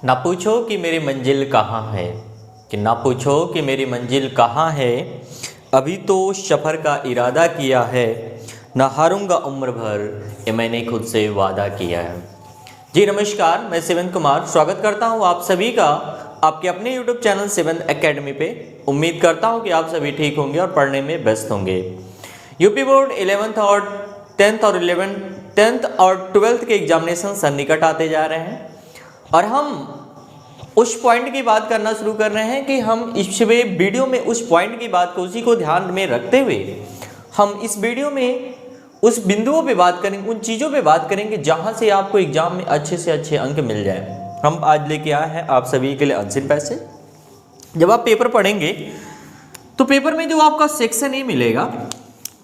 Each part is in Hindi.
ना पूछो कि मेरी मंजिल कहाँ है, कि ना पूछो कि मेरी मंजिल कहाँ है, अभी तो सफ़र का इरादा किया है, ना हारूंगा उम्र भर, ये मैंने खुद से वादा किया है। जी नमस्कार, मैं शिवेंद्र कुमार स्वागत करता हूँ आप सभी का आपके अपने YouTube चैनल शिवेंद्र एकेडमी पे। उम्मीद करता हूँ कि आप सभी ठीक होंगे और पढ़ने में व्यस्त होंगे। यूपी बोर्ड 11th और 10th और 12th के एग्जामिनेशन सन्निकट आते जा रहे हैं और हम उस पॉइंट की बात करना शुरू कर रहे हैं कि हम इस वीडियो में उस पॉइंट की बात को उसी को ध्यान में रखते हुए हम इस वीडियो में उस बिंदुओं पे बात करेंगे, उन चीज़ों पे बात करेंगे जहां से आपको एग्जाम में अच्छे से अच्छे अंक मिल जाए। हम आज लेके आए हैं आप सभी के लिए अनसीन पैसेज। जब आप पेपर पढ़ेंगे तो पेपर में जो आपका सेक्शन ए मिलेगा,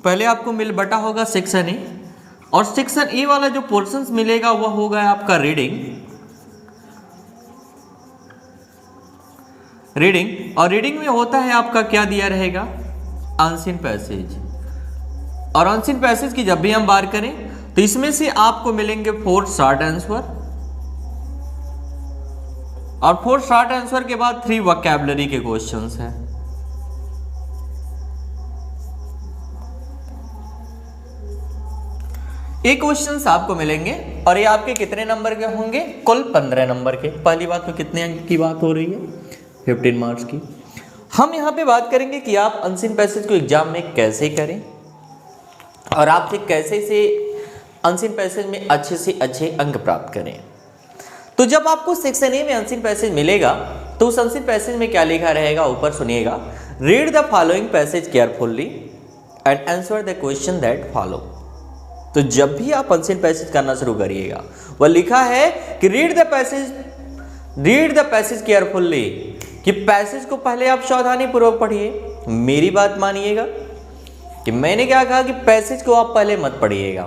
पहले आपको मिल बटा होगा सेक्शन ए, और सेक्शन ए वाला जो पोर्शंस मिलेगा वह होगा आपका रीडिंग और रीडिंग में होता है आपका क्या दिया रहेगा, अनसीन पैसेज। और अनसीन पैसेज की जब भी हम बात करें तो इसमें से आपको मिलेंगे 4 शॉर्ट आंसर और 4 शॉर्ट आंसर के बाद 3 वोकैबुलरी के क्वेश्चंस हैं। ये क्वेश्चंस आपको मिलेंगे और ये आपके कितने नंबर के होंगे, कुल 15 नंबर के। पहली बात तो कितने अंक की बात हो रही है, 15 मार्क्स की। हम यहाँ पे बात करेंगे कि आप अनसीन पैसेज को एग्जाम में कैसे करें और आप कैसे से अनसीन पैसेज में अच्छे से अच्छे अंक प्राप्त करें। तो जब आपको सेक्शन ए में अनसीन पैसेज मिलेगा तो उस अनसीन पैसेज में क्या लिखा रहेगा, ऊपर सुनिएगा, read the following passage carefully and answer the question that follow. तो जब भी आप अनसीन पैसेज करना शुरू करिएगा वह लिखा है कि रीड द पैसेज केयरफुली, कि पैसेज को पहले आप सावधानी पूर्वक पढ़िए। मेरी बात मानिएगा कि मैंने क्या कहा कि पैसेज को आप पहले मत पढ़िएगा,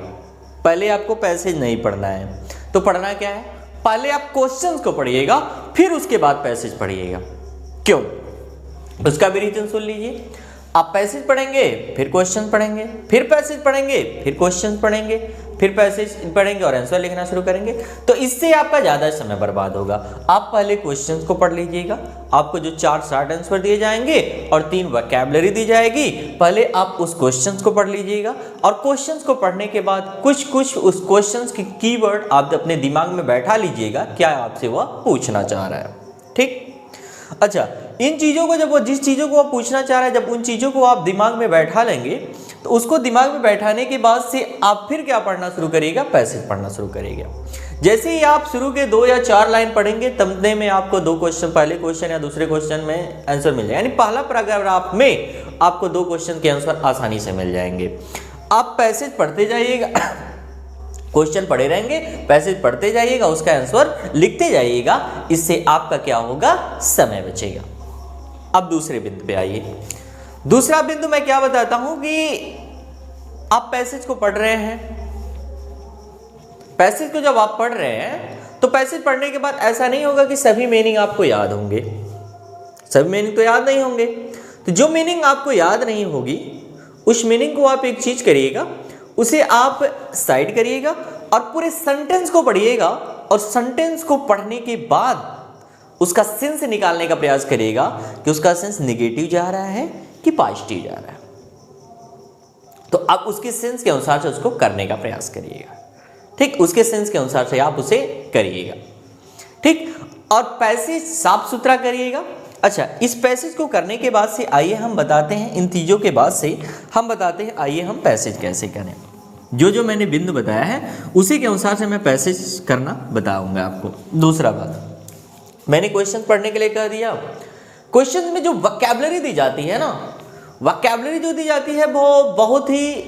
पहले आपको पैसेज नहीं पढ़ना है। तो पढ़ना क्या है, पहले आप क्वेश्चंस को पढ़िएगा फिर उसके बाद पैसेज पढ़िएगा। क्यों, उसका भी रीजन सुन लीजिए। आप पैसेज पढ़ेंगे फिर क्वेश्चन पढ़ेंगे, फिर पैसेज पढ़ेंगे फिर क्वेश्चन पढ़ेंगे, फिर पैसेज पढ़ेंगे और आंसर लिखना शुरू करेंगे, तो इससे आपका ज़्यादा समय बर्बाद होगा। आप पहले क्वेश्चंस को पढ़ लीजिएगा। आपको जो 4 शॉर्ट आंसर दिए जाएंगे और 3 वोकैबुलरी दी जाएगी, पहले आप उस क्वेश्चंस को पढ़ लीजिएगा और क्वेश्चंस को पढ़ने के बाद कुछ उस क्वेश्चंस के कीवर्ड आप अपने दिमाग में बैठा लीजिएगा, क्या आपसे वह पूछना चाह रहा है। ठीक, अच्छा, इन चीज़ों को जब वो जिस चीज़ों को आप पूछना चाह रहे हैं, जब उन चीज़ों को आप दिमाग में बैठा लेंगे तो उसको दिमाग में बैठाने के बाद से आप फिर क्या पढ़ना शुरू करिएगा, पैसेज पढ़ना शुरू करिएगा। जैसे ही आप शुरू के 2 या 4 लाइन पढ़ेंगे तब में आपको 2 क्वेश्चन, पहले क्वेश्चन या दूसरे क्वेश्चन में आंसर मिल जाए, यानी पहला पैराग्राफ में आपको 2 क्वेश्चन के आंसर आसानी से मिल जाएंगे। आप पैसेज पढ़ते जाइएगा, क्वेश्चन पढ़े रहेंगे, पैसेज पढ़ते जाइएगा, उसका आंसर लिखते जाइएगा, इससे आपका क्या होगा, समय बचेगा। अब दूसरे बिंदु पे आइए। दूसरा बिंदु मैं क्या बताता हूं कि आप पैसेज को पढ़ रहे हैं, पैसेज को जब आप पढ़ रहे हैं तो पैसेज पढ़ने के बाद ऐसा नहीं होगा कि सभी मीनिंग आपको याद होंगे, सभी मीनिंग तो याद नहीं होंगे। तो जो मीनिंग आपको याद नहीं होगी उस मीनिंग को आप एक चीज करिएगा, उसे आप साइड करिएगा और पूरे सेंटेंस को पढ़िएगा और सेंटेंस को पढ़ने के बाद उसका सेंस निकालने का प्रयास करिएगा कि उसका सेंस नेगेटिव जा रहा है कि पॉजिटिव जा रहा है। तो आप उसके सेंस के अनुसार से उसको करने का प्रयास करिएगा। ठीक, उसके सेंस के अनुसार से आप उसे करिएगा। ठीक, और पैसेज साफ सुथरा करिएगा। अच्छा, इस पैसेज को करने के बाद से आइए हम बताते हैं, इन चीज़ों के बाद से हम बताते हैं आइए हम पैसेज कैसे करें। जो मैंने बिंदु बताया है उसी के अनुसार से मैं पैसेज करना बताऊंगा आपको। दूसरा बात, मैंने क्वेश्चन पढ़ने के लिए कह दिया, क्वेश्चन में जो वोकैबुलरी दी जाती है ना, वोकैबुलरी जो दी जाती है वो बहुत ही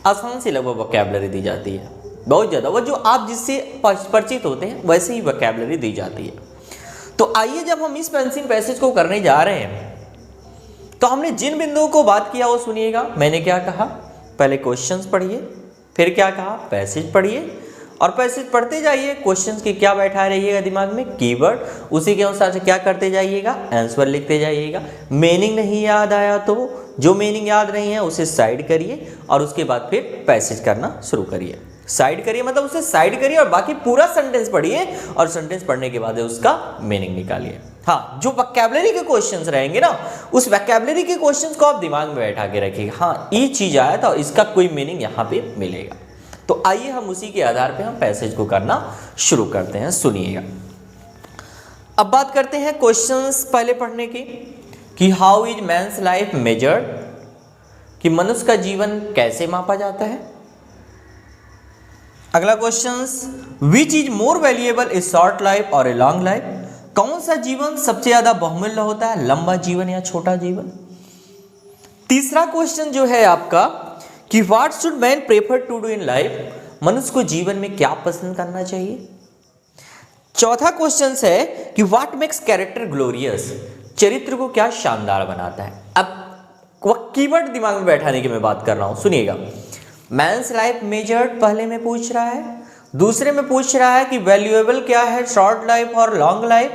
आसान सी लगभग वोकैबुलरी दी जाती है, बहुत ज़्यादा, वो जो आप जिससे परिचित होते हैं वैसे ही वोकैबुलरी दी जाती है। तो आइए जब हम इस अनसीन पैसेज को करने जा रहे हैं तो हमने जिन बिंदुओं को बात किया वो सुनिएगा। मैंने क्या कहा, पहले क्वेश्चंस पढ़िए, फिर क्या कहा, पैसेज पढ़िए और पैसेज पढ़ते जाइए, क्वेश्चंस की क्या बैठा रहिएगा दिमाग में, कीवर्ड, उसी के अनुसार से क्या करते जाइएगा, आंसर लिखते जाइएगा। मीनिंग नहीं याद आया तो जो मीनिंग याद नहीं है उसे साइड करिए और उसके बाद फिर पैसेज करना शुरू करिए। साइड करिए मतलब उसे साइड करिए और बाकी पूरा सेंटेंस पढ़िए और सेंटेंस पढ़ने के बाद उसका मीनिंग निकालिए। हाँ, जो वोकैबुलरी के क्वेश्चंस रहेंगे ना, उस वोकैबुलरी के क्वेश्चंस को आप दिमाग में बैठा के रखिएगा। हाँ, ये चीज आया था, इसका कोई मीनिंग यहाँ पे मिलेगा। तो आइए हम उसी के आधार पे हम पैसेज को करना शुरू करते हैं, सुनिएगा। अब बात करते हैं क्वेश्चंस पहले पढ़ने की कि how is man's life measured, कि मनुष्य का जीवन कैसे मापा जाता है। अगला questions, which is more valuable, a short life और ए लॉन्ग लाइफ, कौन सा जीवन सबसे ज्यादा बहुमूल्य होता है, लंबा जीवन या छोटा जीवन। तीसरा क्वेश्चन जो है आपका कि what should man prefer to do in life, मनुष्य को जीवन में क्या पसंद करना चाहिए। चौथा क्वेश्चन है कि व्हाट मेक्स कैरेक्टर ग्लोरियस, चरित्र को क्या शानदार बनाता है। अब वह कीवर्ड दिमाग में बैठाने की मैं बात कर रहा हूं, सुनिएगा। मैन्स लाइफ मेजर्ड पहले में पूछ रहा है, दूसरे में पूछ रहा है कि वैल्यूएबल क्या है, शॉर्ट लाइफ और लॉन्ग लाइफ,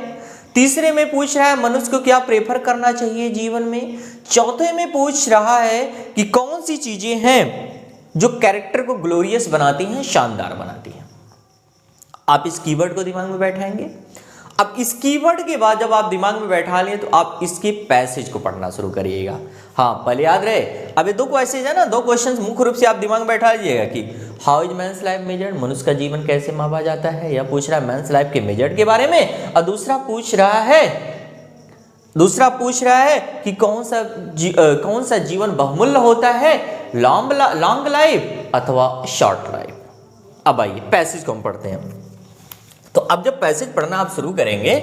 तीसरे में पूछ रहा है मनुष्य को क्या प्रेफर करना चाहिए जीवन में, चौथे में पूछ रहा है कि कौन सी चीजें हैं जो कैरेक्टर को ग्लोरियस बनाती हैं, शानदार बनाती हैं। आप इस कीवर्ड को दिमाग में बैठाएंगे। अब इस कीवर्ड के बाद जब आप दिमाग में बैठा लें तो आप इसके पैसेज को पढ़ना शुरू करिएगा। हाँ, पहले याद रहे, अब ये दो पैसेज है ना, दो क्वेश्चंस मुख्य रूप से आप दिमाग में बैठा लीजिएगा कि how is man's life measured, मनुष्य का जीवन कैसे मापा जाता है, या पूछ रहा है मैन्स लाइफ के मेजर्ड के बारे में, और दूसरा पूछ रहा है कि कौन सा जीवन बहुमूल्य होता है, लॉन्ग लाइफ अथवा शॉर्ट लाइफ। अब आइए पैसेज को हम पढ़ते हैं। तो अब जब पैसेज पढ़ना आप शुरू करेंगे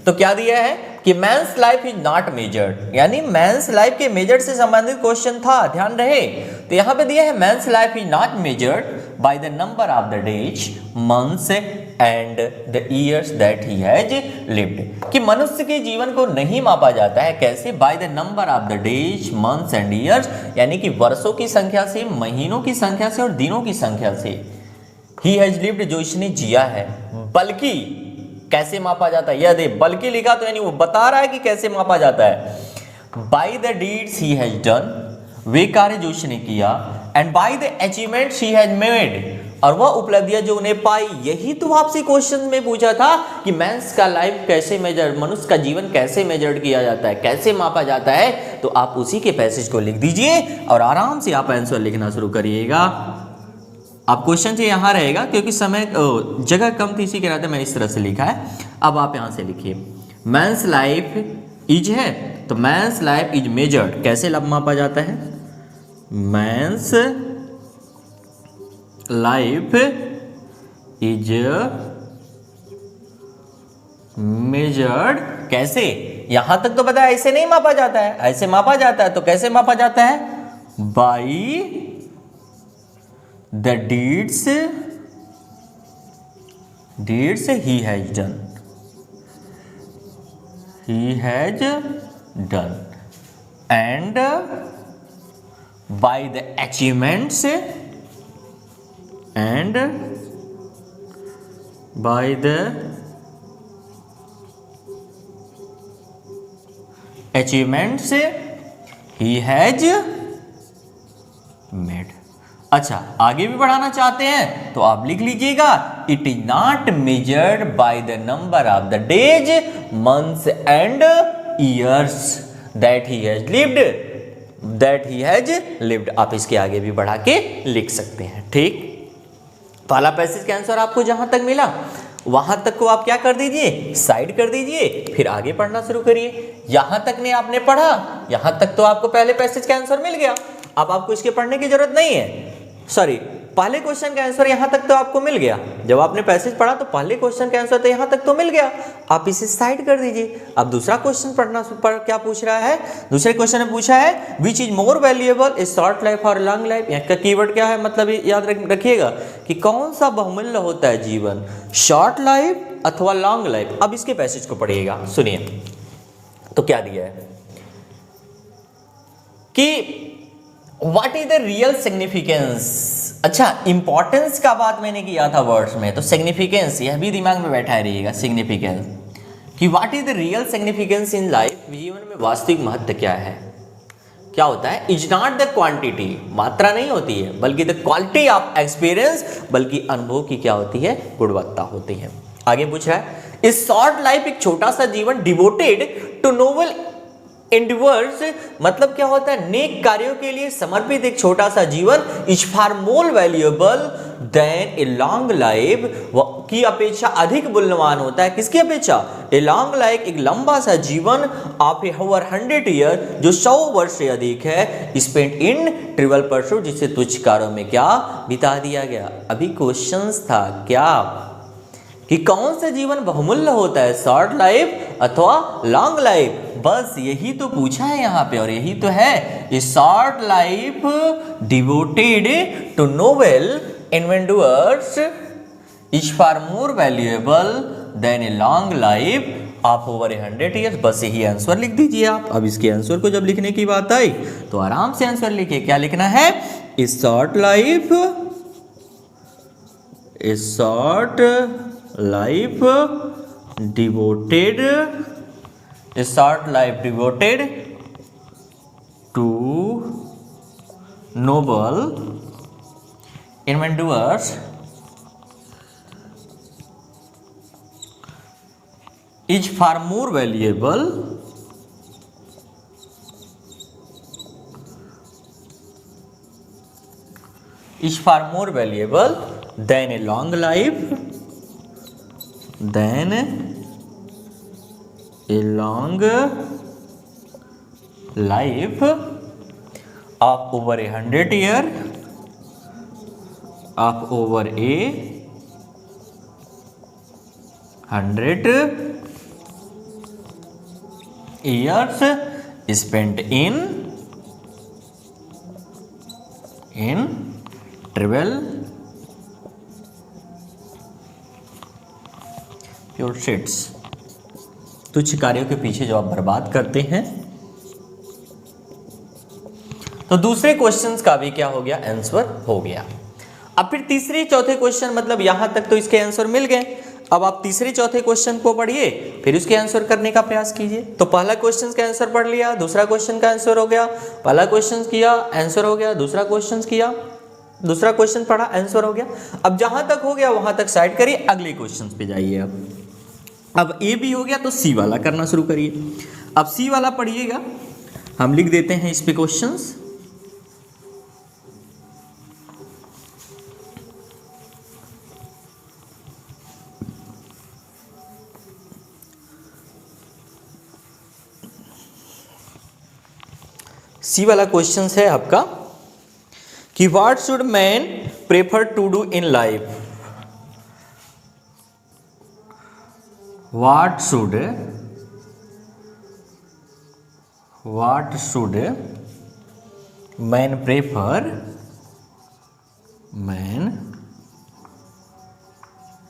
तो क्या दिया है कि man's life is not measured, यानी मैन्स लाइफ के मेजर्ड से संबंधित क्वेश्चन था, ध्यान रहे। तो यहां पे दिया है man's life is not measured by the number of the days, months and the years that he has lived, कि मनुष्य के जीवन को नहीं मापा जाता है कैसे, bye the number of the days, months and years, यानी कि वर्षों की संख्या से, महीनों की संख्या से और दिनों की संख्या से। ही हैज लिव्ड, जो इसने जिया है, बल्कि कैसे मापा जाता है, यह दे बल्कि लिखा तो यानी वो बता रहा है कि कैसे मापा जाता है। By the deeds he has done, वे कार्य जो उसने किया, and by the achievements he has made, और वह उपलब्धियां जो उन्हें पाई। यही तो आपसे क्वेश्चन में पूछा था कि मैंस का लाइफ कैसे मेजर, मनुष्य का जीवन कैसे मेजर्ड किया जाता है, कैसे मापा जाता है। तो आप उसी के पैसेज को लिख दीजिए और आराम से आप आंसर लिखना शुरू करिएगा। आप क्वेश्चन से यहाँ रहेगा क्योंकि समय जगह कम थी, इसी के नाते मैंने इस तरह से लिखा है। अब आप यहाँ से लिखिए मैंस लाइफ इज है, तो मैंस लाइफ इज मेजर्ड, कैसे मापा जाता है, मैंस लाइफ इज मेजर्ड, कैसे, यहां तक तो पता है, ऐसे नहीं मापा जाता है, ऐसे मापा जाता है। तो कैसे मापा जाता है, by the deeds he has done, and by the achievements and by the achievements he has made। अच्छा, आगे भी बढ़ाना चाहते हैं तो आप लिख लीजिएगा it is not measured by the number of the days, months and years that he has lived. आप इसके आगे भी बढ़ा के लिख सकते हैं। ठीक, पहला पैसेज का आंसर आपको जहां तक मिला वहां तक को आप क्या कर दीजिए, साइड कर दीजिए, फिर आगे पढ़ना शुरू करिए। यहां तक ने आपने पढ़ा, यहां तक तो आपको पहले पैसेज का आंसर मिल गया। अब आपको इसके पढ़ने की जरूरत नहीं है, सॉरी, पहले क्वेश्चन का आंसर यहां तक तो आपको मिल गया। जब आपने पैसेज पढ़ा तो पहले क्वेश्चन का आंसर तो यहां तक तो मिल गया, आप इसे साइड कर दीजिए। अब दूसरा क्वेश्चन क्या पूछ रहा है, दूसरे क्वेश्चन में पूछा है विच is more valuable, a short life और लॉन्ग लाइफ। यहाँ का कीवर्ड क्या है, मतलब याद रखिएगा कि कौन सा बहुमूल्य होता है जीवन, शॉर्ट लाइफ अथवा लॉन्ग लाइफ। अब इसके पैसेज को पढ़िएगा, सुनिए तो क्या दिया है कि what is the real significance. अच्छा, इंपॉर्टेंस का बात मैंने किया था वर्ड्स में, तो सिग्निफिकेंस यह भी दिमाग में बैठा रहिएगा, सिग्निफिकेंस कि what is the real significance in life, जीवन में वास्तविक महत्व क्या है। क्या होता है, इज नॉट द क्वांटिटी, मात्रा नहीं होती है, बल्कि द क्वालिटी ऑफ एक्सपीरियंस, बल्कि अनुभव की क्या होती है, गुणवत्ता होती है। आगे पूछ रहा है, इस शॉर्ट लाइफ, एक छोटा सा जीवन, डिवोटेड टू नोबल एंडिवर्स, मतलब क्या होता है, नेक कार्यों के लिए समर्पित एक छोटा सा जीवन, is far more valuable than a long life, की अपेक्षा अधिक मूल्यवान होता है, किसकी अपेक्षा, ए लॉन्ग लाइफ, एक लंबा सा जीवन, ऑफ ए ओवर 100 ईयर, जो 100 वर्ष से अधिक है, स्पेंट इन ट्रिवियल परसूट, जिसे तुच्छ कार्यों में क्या बिता दिया गया। अभी क्वेश्चंस था क्या कि कौन सा जीवन बहुमूल्य होता है, शॉर्ट लाइफ अथवा लॉन्ग लाइफ, बस यही तो पूछा है यहाँ पे, और यही तो है, a short life devoted to noble inventors is far more valuable than a long life of over 100 years. बस यही आंसर लिख दीजिए आप। अब इसके आंसर को जब लिखने की बात आई तो आराम से आंसर लिखिए। क्या लिखना है, a short life, A short life devoted, a short life devoted to noble endeavors is far more valuable than a long life, than a long life of over 100 year, of over 100 years spent in trivial pursuits, तुच्छ कार्यों के पीछे जो आप बर्बाद करते हैं। तो दूसरे क्वेश्चंस का भी क्या हो गया, आंसर हो गया। अब फिर तीसरे चौथे क्वेश्चन, मतलब यहां तक तो इसके आंसर मिल गए। अब आप तीसरे चौथे क्वेश्चन को पढ़िए, फिर उसके आंसर करने का प्रयास कीजिए। तो पहला क्वेश्चन का आंसर पढ़ लिया, दूसरा क्वेश्चन का आंसर हो गया, पहला क्वेश्चन किया आंसर हो गया, दूसरा क्वेश्चन किया, दूसरा क्वेश्चन पढ़ा आंसर हो गया। अब जहां तक हो गया वहां तक साइड करिए, अगले क्वेश्चन पे जाइए। अब ए भी हो गया तो सी वाला करना शुरू करिए। अब सी वाला पढ़िएगा, हम लिख देते हैं इस पे क्वेश्चंस। सी वाला क्वेश्चन है आपका कि what should man prefer to do in life, what should man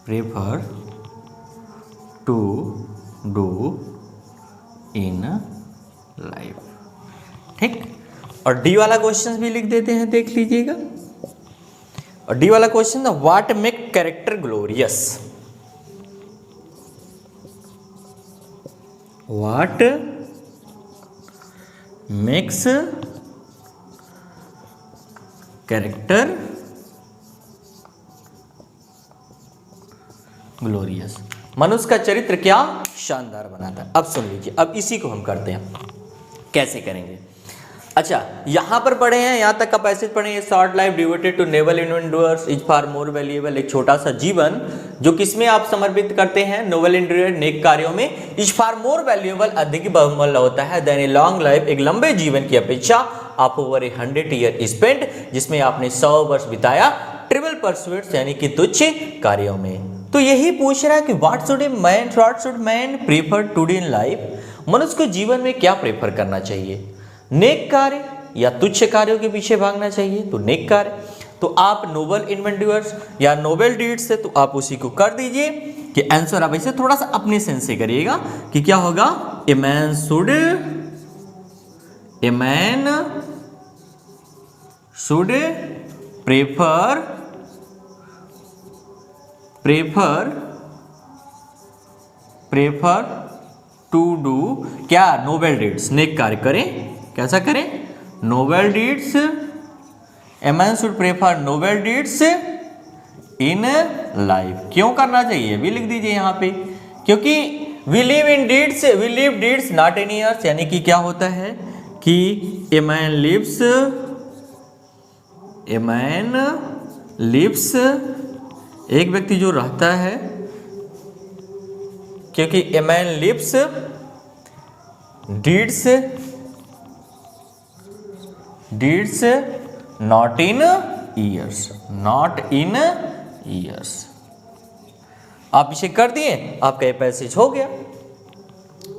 prefer to do in life। ठीक, और डी वाला क्वेश्चन भी लिख देते हैं, देख लीजिएगा। और डी वाला क्वेश्चन है what make character glorious, what makes character glorious, मनुष्य का चरित्र क्या शानदार बनाता है। अब सुन लीजिए, अब इसी को हम करते हैं, कैसे करेंगे। अच्छा, यहां पर पढ़े हैं, यहां तक का पैसेज पढ़े, short life devoted to naval inventors is far more valuable, एक छोटा सा जीवन जो किसमें आप समर्पित करते हैं, नोबल इंटीरियर नेक कार्यों में, इज फार मोर वैल्यूएबल, अधिक बहुमूल्य होता है, देन ए लॉन्ग लाइफ, एक लंबे जीवन की अपेक्षा, आप ओवर 100 ईयर स्पेंट, जिसमें आपने 100 वर्ष बिताया, ट्रिवियल परस्यूट्स यानी कि तुच्छ कार्यों में। तो यही पूछ रहा है कि what should man prefer to do in life, मनुष्य को जीवन में क्या प्रेफर करना चाहिए, नेक कार्य या तुच्छ कार्यों के पीछे भागना चाहिए। तो नेक कार्य, तो आप नोबल इन्वेंटर्स या नोबल डीड्स से, तो आप उसी को कर दीजिए कि आंसर आप ऐसे थोड़ा सा अपने सेंस से करिएगा कि क्या होगा, a man should prefer to do क्या, नोबल डीड्स, नेक कार्य करें। कैसा करें, noble deeds, a man should prefer noble deeds in life. क्यों करना चाहिए भी लिख दीजिए यहाँ पे, क्योंकि we live in deeds, we live deeds not in years, यानी कि क्या होता है कि ए मैन लिव्स, एक व्यक्ति जो रहता है, क्योंकि a man lives deeds not in years. आप इसे कर दिए, आपका ये पैसेज हो गया।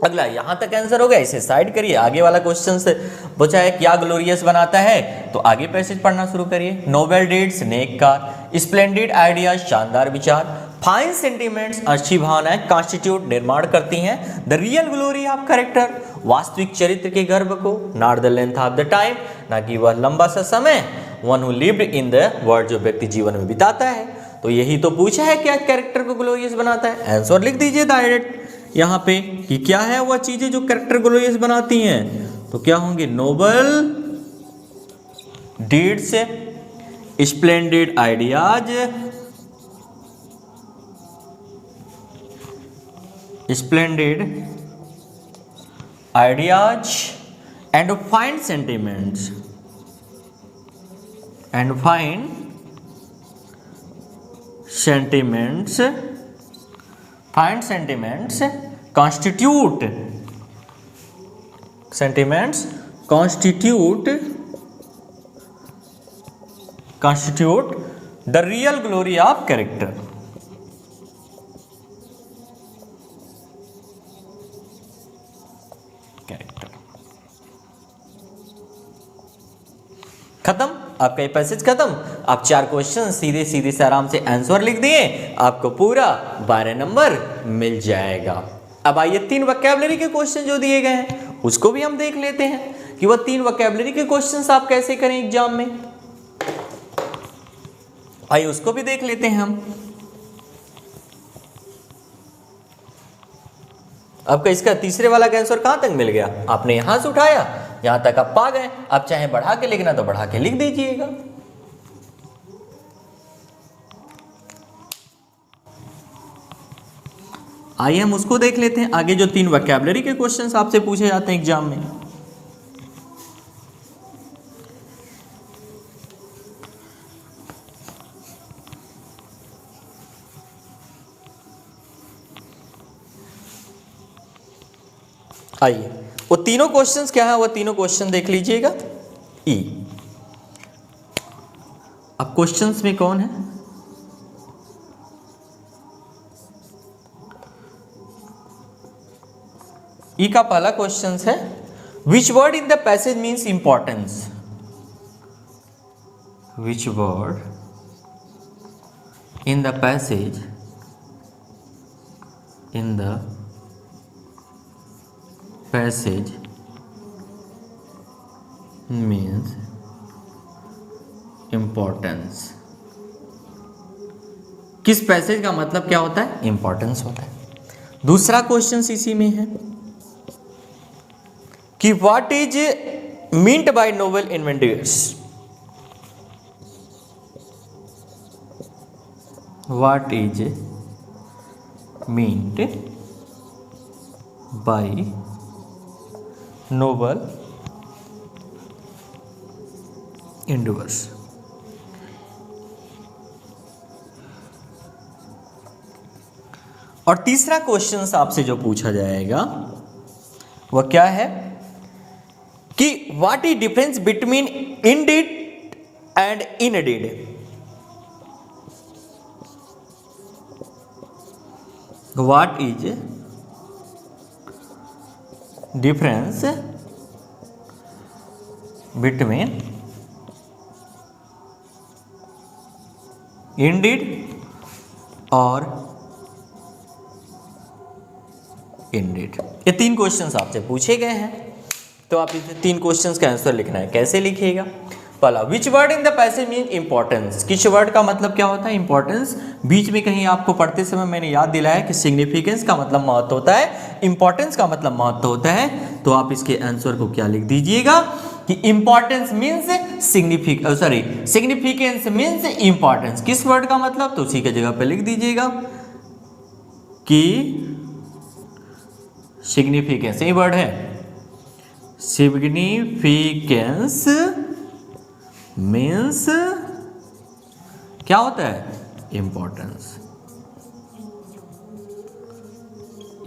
अगला यहां तक आंसर हो गया, इसे साइड करिए। आगे वाला क्वेश्चन से पूछा है क्या ग्लोरियस बनाता है, तो आगे पैसेज पढ़ना शुरू करिए। नोबल डीड्स नेक कार, स्प्लेंडिड आइडियाज शानदार विचार, फाइन सेंटिमेंट्स अच्छी भावनाएं कॉन्स्टिट्यूट निर्माण करती हैं the real glory of character, वास्तविक चरित्र के गर्व को, not the length of the time, ना कि वह लंबा सा समय, one who lived in the world, जो व्यक्ति जीवन में बिताता है। तो यही तो पूछा है क्या कैरेक्टर को ग्लोरियस बनाता है। आंसर लिख दीजिए डायरेक्ट यहाँ पे कि क्या है वह चीजें जो कैरेक्टर ग्लोरियस बनाती हैं। तो क्या होंगे, noble deeds, splendid ideas, and fine sentiments, constitute the real glory of character। खत्म आपका ये पैसेज खत्म। आप 4 क्वेश्चन सीधे सीधे से आराम से आंसर लिख दिए, आपको पूरा 12 नंबर मिल जाएगा। अब आइए 3 वोकैबुलरी के क्वेश्चन जो दिए गए हैं उसको भी हम देख लेते हैं कि वह 3 वोकैबुलरी के क्वेश्चंस आप कैसे करें एग्जाम में। आइए उसको भी देख लेते हैं हम। आपका इसका तीसरे वाला का आंसर कहां तक मिल गया, आपने यहां से उठाया, यहां तक आप पा गए। आप चाहे बढ़ा के लिखना तो बढ़ा के लिख दीजिएगा। आइए हम उसको देख लेते हैं। आगे जो 3 वोकैबुलरी के क्वेश्चंस आपसे पूछे जाते हैं एग्जाम में। आइए वो तीनों क्वेश्चंस क्या है, वो तीनों क्वेश्चन देख लीजिएगा। ई, अब क्वेश्चंस में कौन है, ई का पहला क्वेश्चन है which word in the passage means importance. Which word in the passage means importance। किस पैसेज का मतलब क्या होता है, इंपॉर्टेंस होता है। दूसरा क्वेश्चन इसी में है कि what is meant by noble inventors. What is meant by noble endeavours. और तीसरा क्वेश्चन आपसे जो पूछा जाएगा वह क्या है कि what is difference between indeed and indeed. What is difference between indeed और इंडिड। ये 3 क्वेश्चंस आपसे पूछे गए हैं, तो आप इसे 3 क्वेश्चंस का आंसर लिखना है। कैसे लिखिएगा, पहला which word in the passage mean importance. किस वर्ड का मतलब क्या होता है, इंपॉर्टेंस। बीच में कहीं आपको पढ़ते समय मैंने याद दिलाया कि सिग्निफिकेंस का मतलब महत्व होता है, इंपॉर्टेंस का मतलब महत्व होता है। तो आप इसके आंसर को क्या लिख दीजिएगा, कि importance means significance means importance. किस वर्ड का मतलब, तो उसी की जगह पे लिख दीजिएगा कि सिग्निफिकेंस, यही वर्ड है, सिग्निफिकेंस मीन्स क्या होता है, इंपॉर्टेंस।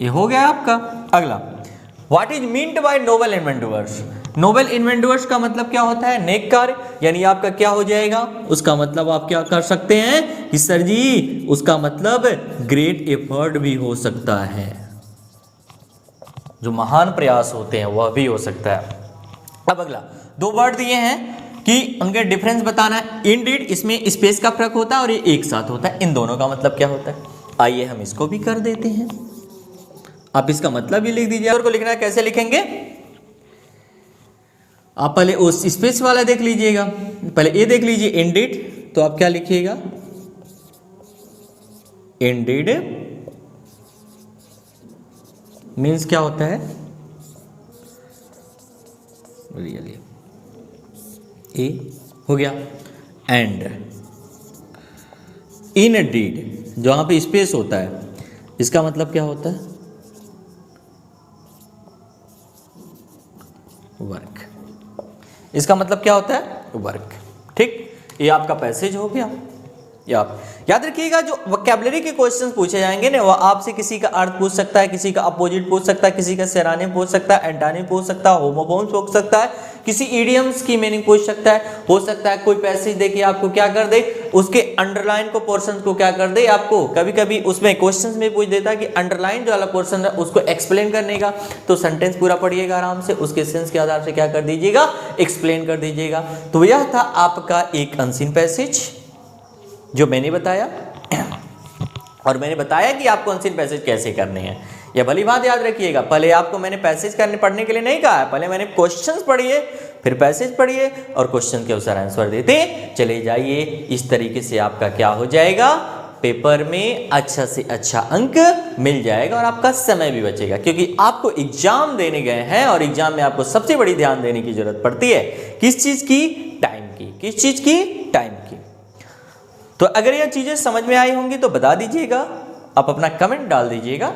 ये हो गया आपका। अगला, what is meant by noble inventors. Noble inventors का मतलब क्या होता है, नेक कार्य, यानी आपका क्या हो जाएगा, उसका मतलब आप क्या कर सकते हैं कि सर जी उसका मतलब ग्रेट एफर्ट भी हो सकता है, जो महान प्रयास होते हैं वह भी हो सकता है। अब अगला, दो वर्ड दिए हैं कि उनके डिफरेंस बताना है। इंडीड, इसमें स्पेस का फर्क होता है और ये एक साथ होता है, इन दोनों का मतलब क्या होता है। आइए हम इसको भी कर देते हैं, आप इसका मतलब भी लिख दीजिए। और को लिखना है, कैसे लिखेंगे, आप पहले उस स्पेस वाला देख लीजिएगा, पहले ये देख लीजिए इंडीड, तो आप क्या लिखिएगा, इंडीड मीन्स क्या होता है, रियली, ए हो गया। एंड इनडीड, जहां पे स्पेस होता है, इसका मतलब क्या होता है, वर्क। इसका मतलब क्या होता है, वर्क। ठीक, ये आपका पैसेज हो गया। याद रखिएगा, जो वोकैबुलरी के क्वेश्चंस पूछे जाएंगे ना, वह आपसे किसी का अर्थ पूछ सकता है, किसी का अपोजिट पूछ सकता है, किसी का सिरानिम पूछ सकता है, एंटानिम पूछ सकता है, होमोफोन्स पूछ सकता है, किसी इडियम्स की मीनिंग पूछ सकता है। हो सकता है कोई पैसेज देखिए आपको क्या कर दे, उसके अंडरलाइन को पोर्शन को क्या कर दे, आपको कभी कभी उसमें क्वेश्चंस में पूछ देता है कि अंडरलाइन जो वाला पोर्शन है उसको एक्सप्लेन करने का, तो सेंटेंस पूरा पढ़िएगा आराम से, उसके सेंस के आधार से क्या कर दीजिएगा, एक्सप्लेन कर दीजिएगा। तो यह था आपका एक अनसीन पैसेज जो मैंने बताया, और मैंने बताया कि आपको अनसीन पैसेज कैसे करने हैं। यह भली बात याद रखिएगा, पहले आपको मैंने पैसेज पढ़ने के लिए नहीं कहा है, पहले मैंने क्वेश्चंस पढ़िए, फिर पैसेज पढ़िए और क्वेश्चन के अनुसार आंसर देते चले जाइए। इस तरीके से आपका क्या हो जाएगा, पेपर में अच्छा से अच्छा अंक मिल जाएगा और आपका समय भी बचेगा, क्योंकि आपको एग्जाम देने गए हैं और एग्जाम में आपको सबसे बड़ी ध्यान देने की जरूरत पड़ती है, किस चीज की, टाइम की। किस चीज की, टाइम की। तो अगर यह चीजें समझ में आई होंगी तो बता दीजिएगा, आप अपना कमेंट डाल दीजिएगा,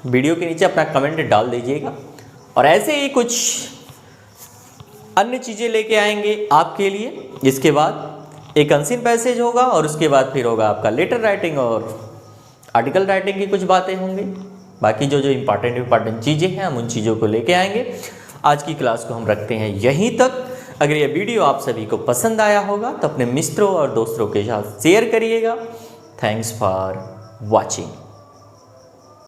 वीडियो के नीचे अपना कमेंट डाल दीजिएगा, और ऐसे ही कुछ अन्य चीजें लेके आएंगे आपके लिए। इसके बाद एक अनसीन पैसेज होगा और उसके बाद फिर होगा आपका लेटर राइटिंग और आर्टिकल राइटिंग की कुछ बातें होंगी। बाकी जो इंपॉर्टेंट चीजें हैं हम उन चीजों को लेके आएंगे। आज की क्लास को हम रखते हैं यहीं तक। अगर यह वीडियो आप सभी को पसंद आया होगा तो अपने मित्रों और दोस्तों के साथ शेयर करिएगा। Thanks for watching.